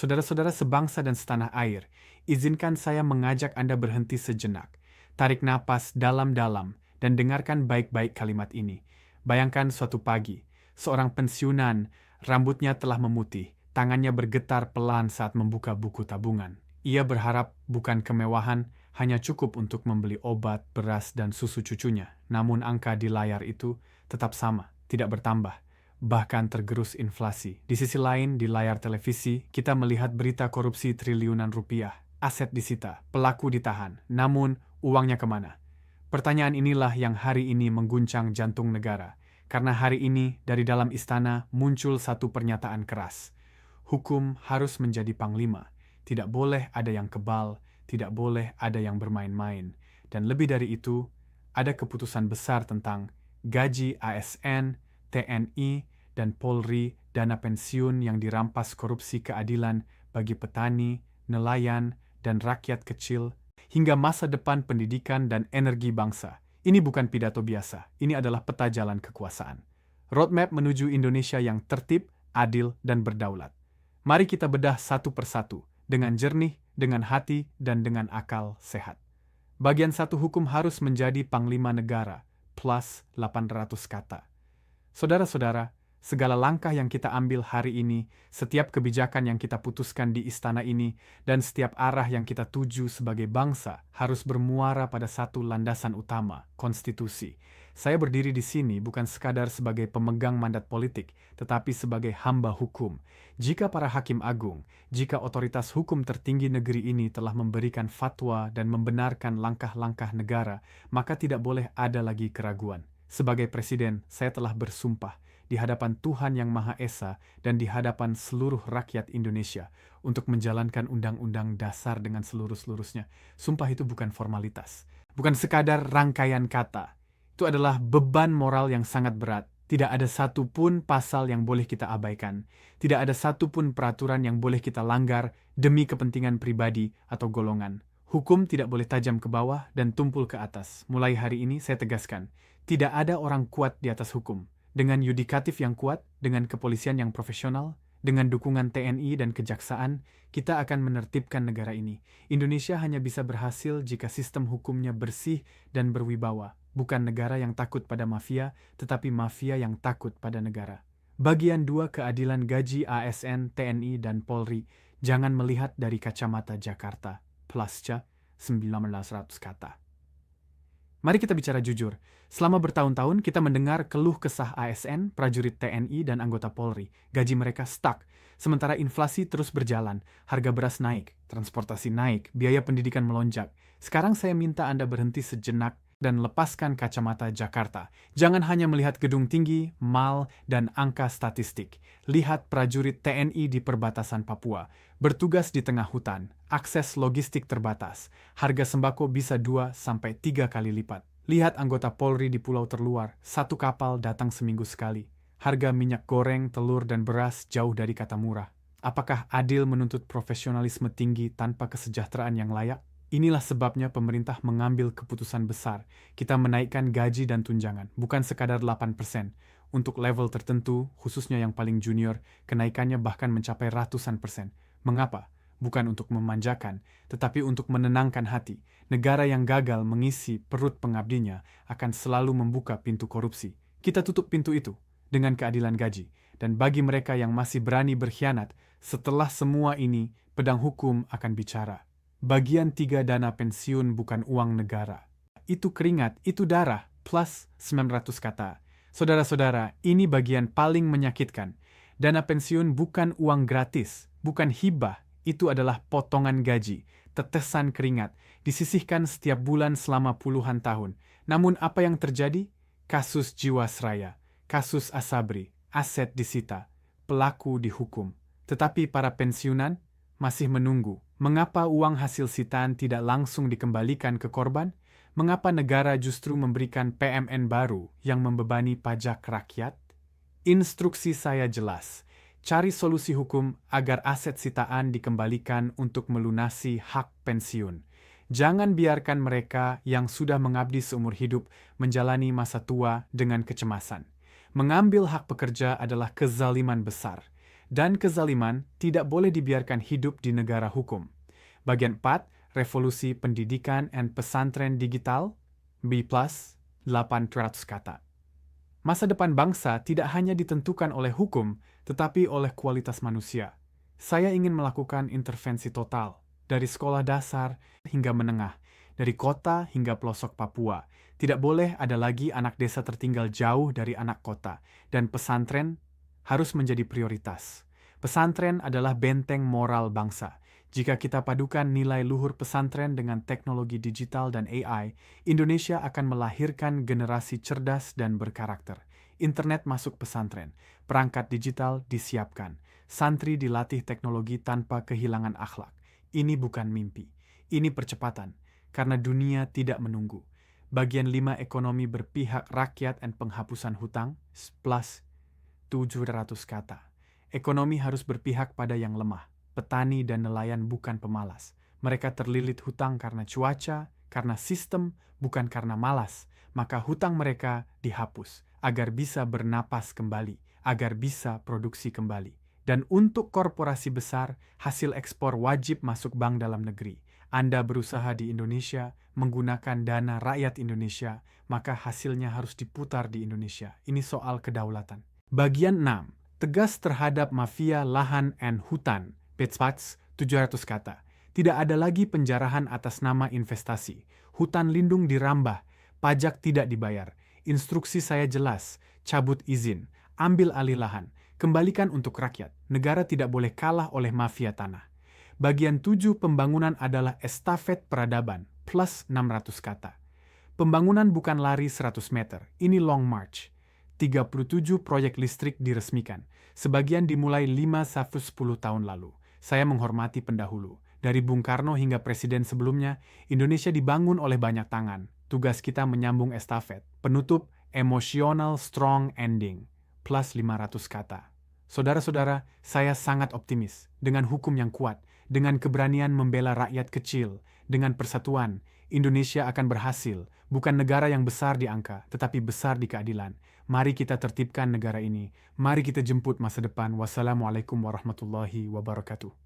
Saudara-saudara sebangsa dan setanah air, izinkan saya mengajak Anda berhenti sejenak. Tarik napas dalam-dalam dan dengarkan baik-baik kalimat ini. Bayangkan suatu pagi, seorang pensiunan, rambutnya telah memutih, tangannya bergetar pelan saat membuka buku tabungan. Ia berharap bukan kemewahan, hanya cukup untuk membeli obat, beras, dan susu cucunya. Namun angka di layar itu tetap sama, tidak bertambah, bahkan tergerus inflasi. Di sisi lain, di layar televisi, kita melihat berita korupsi triliunan rupiah, aset disita, pelaku ditahan, namun uangnya kemana? Pertanyaan inilah yang hari ini mengguncang jantung negara, karena hari ini dari dalam istana muncul satu pernyataan keras. Hukum harus menjadi panglima, tidak boleh ada yang kebal, tidak boleh ada yang bermain-main, dan lebih dari itu, ada keputusan besar tentang gaji ASN, TNI, dan Polri, dana pensiun yang dirampas korupsi keadilan bagi petani, nelayan, dan rakyat kecil, hingga masa depan pendidikan dan energi bangsa. Ini bukan pidato biasa, ini adalah peta jalan kekuasaan. Roadmap menuju Indonesia yang tertib, adil, dan berdaulat. Mari kita bedah satu persatu, dengan jernih, dengan hati, dan dengan akal sehat. Bagian satu hukum harus menjadi panglima negara, plus 800 kata. Saudara-saudara, segala langkah yang kita ambil hari ini, setiap kebijakan yang kita putuskan di istana ini, dan setiap arah yang kita tuju sebagai bangsa harus bermuara pada satu landasan utama, konstitusi. Saya berdiri di sini bukan sekadar sebagai pemegang mandat politik, tetapi sebagai hamba hukum. Jika para hakim agung, jika otoritas hukum tertinggi negeri ini telah memberikan fatwa dan membenarkan langkah-langkah negara, maka tidak boleh ada lagi keraguan. Sebagai presiden, saya telah bersumpah di hadapan Tuhan Yang Maha Esa dan di hadapan seluruh rakyat Indonesia untuk menjalankan undang-undang dasar dengan seluruh-seluruhnya. Sumpah itu bukan formalitas, bukan sekadar rangkaian kata. Itu adalah beban moral yang sangat berat. Tidak ada satupun pasal yang boleh kita abaikan. Tidak ada satupun peraturan yang boleh kita langgar demi kepentingan pribadi atau golongan. Hukum tidak boleh tajam ke bawah dan tumpul ke atas. Mulai hari ini saya tegaskan, tidak ada orang kuat di atas hukum. Dengan yudikatif yang kuat, dengan kepolisian yang profesional, dengan dukungan TNI dan kejaksaan, kita akan menertibkan negara ini. Indonesia hanya bisa berhasil jika sistem hukumnya bersih dan berwibawa. Bukan negara yang takut pada mafia, tetapi mafia yang takut pada negara. Bagian 2 keadilan gaji ASN, TNI, dan Polri, jangan melihat dari kacamata Jakarta. Plusca 1900 kata. Mari kita bicara jujur. Selama bertahun-tahun kita mendengar keluh kesah ASN, prajurit TNI, dan anggota Polri. Gaji mereka stuck. Sementara inflasi terus berjalan, harga beras naik, transportasi naik, biaya pendidikan melonjak. Sekarang saya minta Anda berhenti sejenak dan lepaskan kacamata Jakarta. Jangan hanya melihat gedung tinggi, mal, dan angka statistik. Lihat prajurit TNI di perbatasan Papua, bertugas di tengah hutan, akses logistik terbatas, harga sembako bisa 2-3 kali lipat. Lihat anggota Polri di pulau terluar, satu kapal datang seminggu sekali. Harga minyak goreng, telur, dan beras jauh dari kata murah. Apakah adil menuntut profesionalisme tinggi tanpa kesejahteraan yang layak? Inilah sebabnya pemerintah mengambil keputusan besar. Kita menaikkan gaji dan tunjangan, bukan sekadar 8%. Untuk level tertentu, khususnya yang paling junior, kenaikannya bahkan mencapai ratusan persen. Mengapa? Bukan untuk memanjakan, tetapi untuk menenangkan hati. Negara yang gagal mengisi perut pengabdinya akan selalu membuka pintu korupsi. Kita tutup pintu itu dengan keadilan gaji. Dan bagi mereka yang masih berani berkhianat, setelah semua ini, pedang hukum akan bicara. Bagian 3 dana pensiun bukan uang negara. Itu keringat, itu darah, plus 900 kata. Saudara-saudara, ini bagian paling menyakitkan. Dana pensiun bukan uang gratis, bukan hibah. Itu adalah potongan gaji, tetesan keringat, disisihkan setiap bulan selama puluhan tahun. Namun apa yang terjadi? Kasus Jiwasraya, kasus Asabri, aset disita, pelaku dihukum. Tetapi para pensiunan masih menunggu. Mengapa uang hasil sitaan tidak langsung dikembalikan ke korban? Mengapa negara justru memberikan PMN baru yang membebani pajak rakyat? Instruksi saya jelas. Cari solusi hukum agar aset sitaan dikembalikan untuk melunasi hak pensiun. Jangan biarkan mereka yang sudah mengabdi seumur hidup menjalani masa tua dengan kecemasan. Mengambil hak pekerja adalah kezaliman besar. Dan kezaliman tidak boleh dibiarkan hidup di negara hukum. Bagian 4, Revolusi Pendidikan and Pesantren Digital, B+, 800 kata. Masa depan bangsa tidak hanya ditentukan oleh hukum, tetapi oleh kualitas manusia. Saya ingin melakukan intervensi total, dari sekolah dasar hingga menengah, dari kota hingga pelosok Papua. Tidak boleh ada lagi anak desa tertinggal jauh dari anak kota, dan pesantren harus menjadi prioritas. Pesantren adalah benteng moral bangsa. Jika kita padukan nilai luhur pesantren dengan teknologi digital dan AI, Indonesia akan melahirkan generasi cerdas dan berkarakter. Internet masuk pesantren, perangkat digital disiapkan, santri dilatih teknologi tanpa kehilangan akhlak. Ini bukan mimpi, ini percepatan, karena dunia tidak menunggu. Bagian 5 ekonomi berpihak rakyat dan penghapusan hutang, plus 700 kata. Ekonomi harus berpihak pada yang lemah. Petani dan nelayan bukan pemalas. Mereka terlilit hutang karena cuaca, karena sistem, bukan karena malas. Maka hutang mereka dihapus, agar bisa bernapas kembali, agar bisa produksi kembali. Dan untuk korporasi besar, hasil ekspor wajib masuk bank dalam negeri. Anda berusaha di Indonesia, menggunakan dana rakyat Indonesia, maka hasilnya harus diputar di Indonesia. Ini soal kedaulatan. Bagian 6. Tegas terhadap mafia lahan and hutan. Pets 700 kata. Tidak ada lagi penjarahan atas nama investasi. Hutan lindung dirambah. Pajak tidak dibayar. Instruksi saya jelas. Cabut izin. Ambil alih lahan. Kembalikan untuk rakyat. Negara tidak boleh kalah oleh mafia tanah. Bagian 7 pembangunan adalah estafet peradaban. Plus 600 kata. Pembangunan bukan lari 100 meter. Ini long march. 37 proyek listrik diresmikan. Sebagian dimulai 5-10 tahun lalu. Saya menghormati pendahulu. Dari Bung Karno hingga presiden sebelumnya, Indonesia dibangun oleh banyak tangan. Tugas kita menyambung estafet. Penutup, emotional strong ending. Plus 500 kata. Saudara-saudara, saya sangat optimis. Dengan hukum yang kuat, dengan keberanian membela rakyat kecil, dengan persatuan, Indonesia akan berhasil. Bukan negara yang besar di angka, tetapi besar di keadilan. Mari kita tertibkan negara ini. Mari kita jemput masa depan. Wassalamualaikum warahmatullahi wabarakatuh.